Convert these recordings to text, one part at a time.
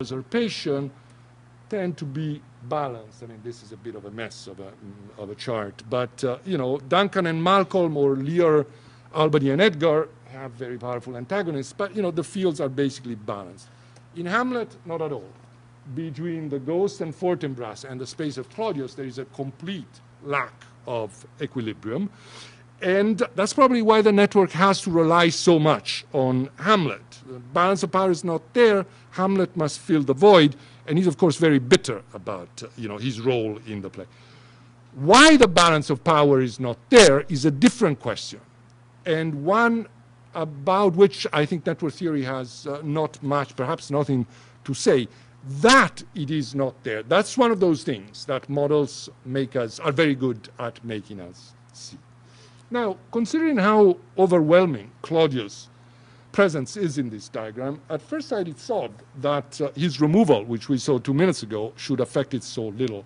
usurpation tend to be balanced. I mean, this is a bit of a mess of a chart, but you know, Duncan and Malcolm, or Lear, Albany and Edgar have very powerful antagonists, but you know, the fields are basically balanced. In Hamlet, not at all. Between the Ghost and Fortinbras and the space of Claudius, there is a complete lack of equilibrium. And that's probably why the network has to rely so much on Hamlet. The balance of power is not there. Hamlet must fill the void, and he's, of course, very bitter about you know, his role in the play. Why the balance of power is not there is a different question, and one about which I think network theory has not much, perhaps nothing to say. That it is not there. That's one of those things that models are very good at making us see. Now, considering how overwhelming Claudius' presence is in this diagram, at first sight it's odd that his removal, which we saw 2 minutes ago, should affect it so little.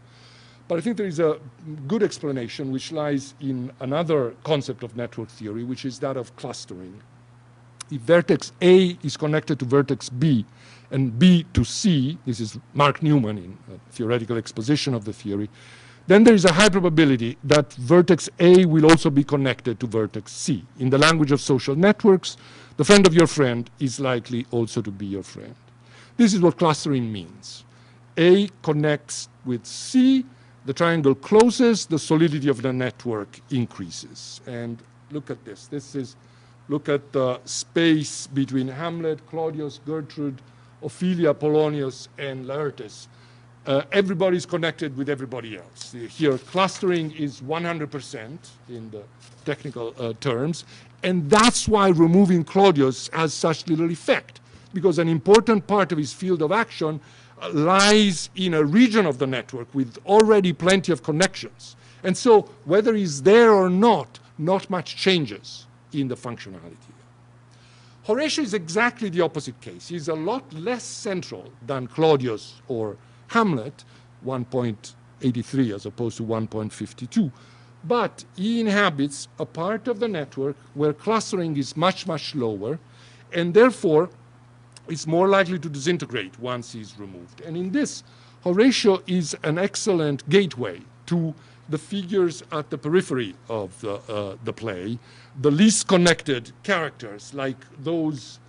But I think there is a good explanation which lies in another concept of network theory, which is that of clustering. If vertex A is connected to vertex B and B to C, this is Mark Newman in a theoretical exposition of the theory, then there is a high probability that vertex A will also be connected to vertex C. In the language of social networks, the friend of your friend is likely also to be your friend. This is what clustering means. A connects with C, the triangle closes, the solidity of the network increases. And look at this. Look at the space between Hamlet, Claudius, Gertrude, Ophelia, Polonius, and Laertes. Everybody's connected with everybody else. Here, clustering is 100% in the technical terms, and that's why removing Claudius has such little effect, because an important part of his field of action lies in a region of the network with already plenty of connections. And so, whether he's there or not much changes in the functionality. Horatio is exactly the opposite case. He's a lot less central than Claudius or Hamlet, 1.83 as opposed to 1.52, but he inhabits a part of the network where clustering is much, much lower, and therefore is more likely to disintegrate once he's removed. And in this, Horatio is an excellent gateway to the figures at the periphery of the play, the least connected characters, like those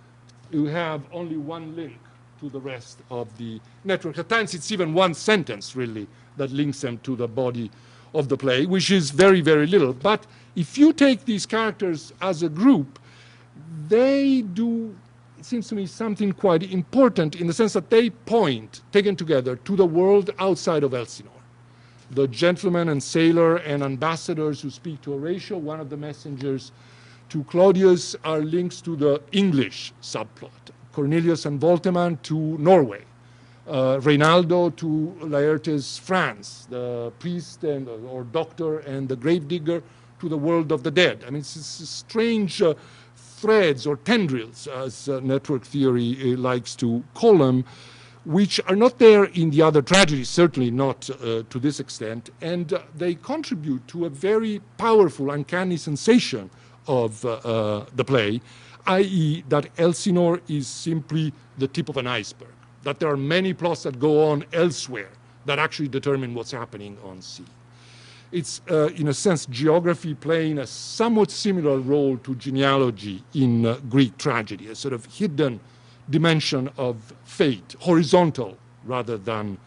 who have only one link to the rest of the network. At times it's even one sentence, really, that links them to the body of the play, which is very, very little. But if you take these characters as a group, they do, it seems to me, something quite important in the sense that they point, taken together, to the world outside of Elsinore. The gentleman and sailor and ambassadors who speak to Horatio, one of the messengers to Claudius, are links to the English subplot. Cornelius and Volteman to Norway, Reynaldo to Laertes' France, the priest or doctor and the gravedigger to the world of the dead. I mean, it's strange threads or tendrils, as network theory likes to call them, which are not there in the other tragedies, certainly not to this extent, and they contribute to a very powerful, uncanny sensation of the play, i.e. that Elsinore is simply the tip of an iceberg, that there are many plots that go on elsewhere that actually determine what's happening on sea. It's, in a sense, geography playing a somewhat similar role to genealogy in Greek tragedy, a sort of hidden dimension of fate, horizontal rather than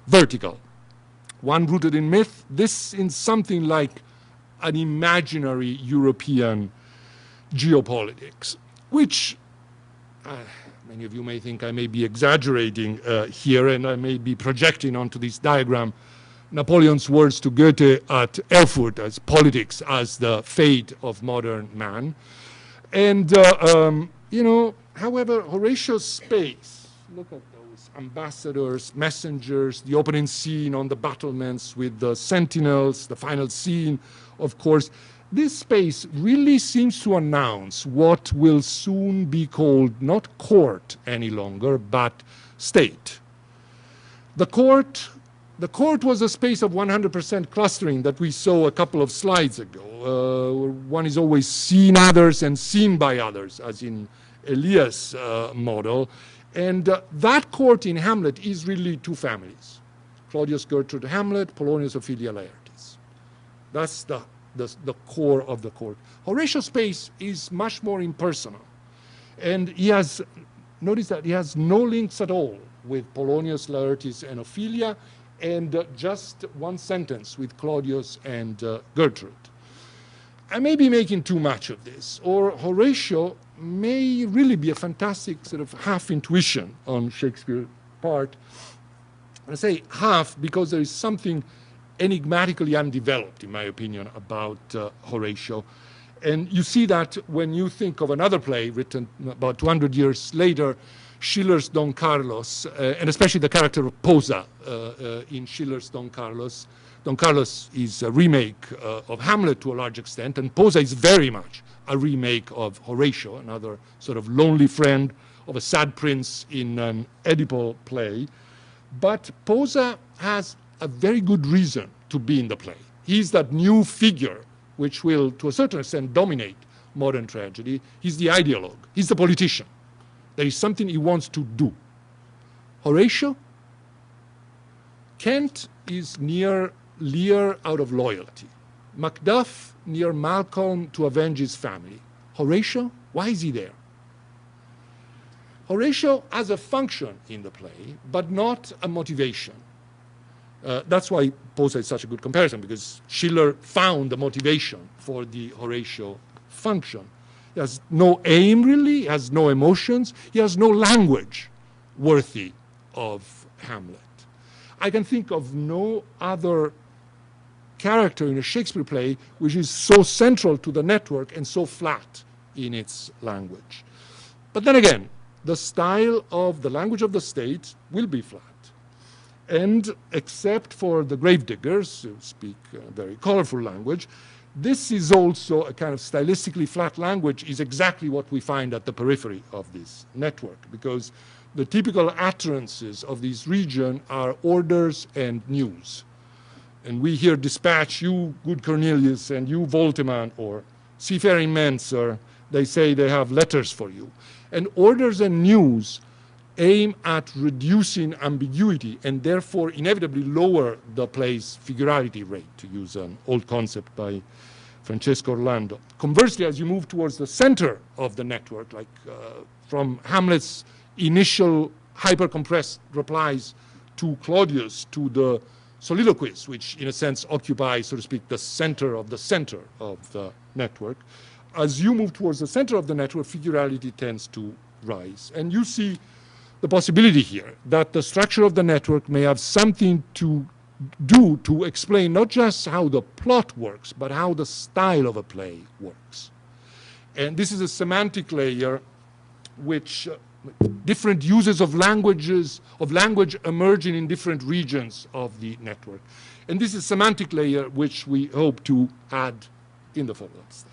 vertical. One rooted in myth, this in something like an imaginary European geopolitics, which many of you may think I may be exaggerating here, and I may be projecting onto this diagram Napoleon's words to Goethe at Erfurt as politics as the fate of modern man. And, you know, however, Horatio's space, look at those ambassadors, messengers, the opening scene on the battlements with the sentinels, the final scene, of course. This space really seems to announce what will soon be called not court any longer, but state. The court was a space of 100% clustering that we saw a couple of slides ago. One is always seen others and seen by others, as in Elias' model. And that court in Hamlet is really two families: Claudius, Gertrude, Hamlet, Polonius, Ophelia, Laertes. That's the core of the court. Horatio's space is much more impersonal. And he has, notice that he has no links at all with Polonius, Laertes, and Ophelia, and just one sentence with Claudius and Gertrude. I may be making too much of this, or Horatio may really be a fantastic sort of half intuition on Shakespeare's part. I say half because there is something enigmatically undeveloped, in my opinion, about Horatio. And you see that when you think of another play written about 200 years later, Schiller's Don Carlos, and especially the character of Posa in Schiller's Don Carlos. Don Carlos is a remake of Hamlet to a large extent, and Posa is very much a remake of Horatio, another sort of lonely friend of a sad prince in an Oedipal play. But Posa has a very good reason to be in the play. He's that new figure which will, to a certain extent, dominate modern tragedy. He's the ideologue. He's the politician. There is something he wants to do. Horatio? Kent is near Lear out of loyalty. Macduff near Malcolm to avenge his family. Horatio? Why is he there? Horatio has a function in the play, but not a motivation. That's why Posa is such a good comparison, because Schiller found the motivation for the Horatio function. He has no aim, really. He has no emotions. He has no language worthy of Hamlet. I can think of no other character in a Shakespeare play which is so central to the network and so flat in its language. But then again, the style of the language of the state will be flat. And except for the gravediggers, who speak very colorful language, this is also a kind of stylistically flat language, is exactly what we find at the periphery of this network, because the typical utterances of this region are orders and news. And we hear dispatch, you good Cornelius, and you Voltimand, or seafaring men, sir, they say they have letters for you. And orders and news aim at reducing ambiguity and therefore inevitably lower the play's figurality rate, to use an old concept by Francesco Orlando. Conversely, as you move towards the center of the network, like from Hamlet's initial hyper-compressed replies to Claudius, to the soliloquies, which in a sense occupy, so to speak, the center of the network, as you move towards the center of the network, figurality tends to rise. And you see the possibility here that the structure of the network may have something to do to explain not just how the plot works, but how the style of a play works. And this is a semantic layer which different uses of language emerging in different regions of the network. And this is a semantic layer which we hope to add in the follow-up style.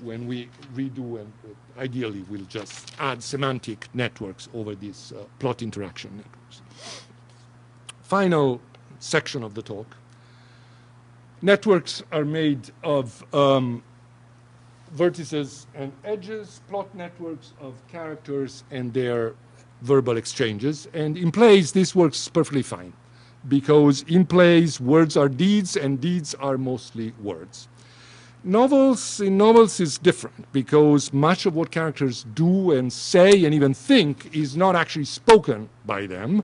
When we redo, and ideally we'll just add semantic networks over these plot interaction networks. Final section of the talk. Networks are made of vertices and edges, plot networks of characters and their verbal exchanges. And in plays, this works perfectly fine, because in plays, words are deeds and deeds are mostly words. In novels is different, because much of what characters do and say and even think is not actually spoken by them,